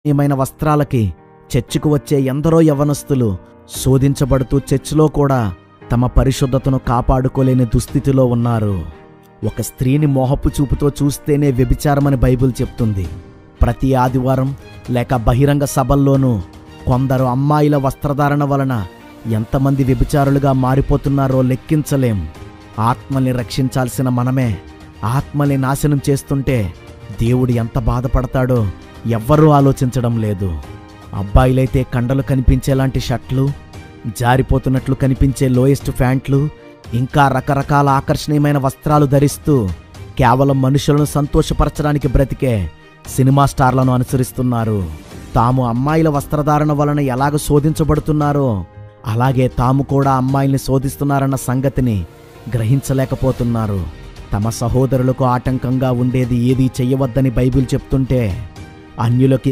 ఏమైన వస్త్రాలకి చర్చికి వచ్చే ఎందరో యవ్వనస్తులు శోధించబడుతూ చర్చిలో కూడా తమ పరిశుద్ధతను కాపాడుకోలేని దుస్థితిలో ఉన్నారు. ఒక స్త్రీని మోహపు చూపుతో చూస్తేనే వ్యభిచారమని బైబిల్ చెప్తుంది. ప్రతి ఆదివారం లేక బహిరంగ సభల్లోనూ కొందరు అమ్మాయిల వస్త్రధారణ వలన ఎంతమంది వ్యభిచారులుగా మారిపోతున్నారో లెక్కించలేం. ఆత్మల్ని రక్షించాల్సిన మనమే ఆత్మల్ని నాశనం చేస్తుంటే దేవుడు ఎంత బాధపడతాడో ఎవ్వరూ ఆలోచించడం లేదు. అబ్బాయిలైతే కండలు కనిపించేలాంటి షర్ట్లు, జారిపోతున్నట్లు కనిపించే లోయెస్ట్ ప్యాంట్లు, ఇంకా రకరకాల ఆకర్షణీయమైన వస్త్రాలు ధరిస్తూ కేవలం మనుషులను సంతోషపరచడానికి బ్రతికే సినిమా స్టార్లను అనుసరిస్తున్నారు. తాము అమ్మాయిల వస్త్రధారణ వలన ఎలాగ శోధించబడుతున్నారో అలాగే తాము కూడా అమ్మాయిల్ని శోధిస్తున్నారన్న సంగతిని గ్రహించలేకపోతున్నారు. తమ సహోదరులకు ఆటంకంగా ఉండేది ఏదీ చెయ్యవద్దని బైబిల్ చెప్తుంటే అన్యులకి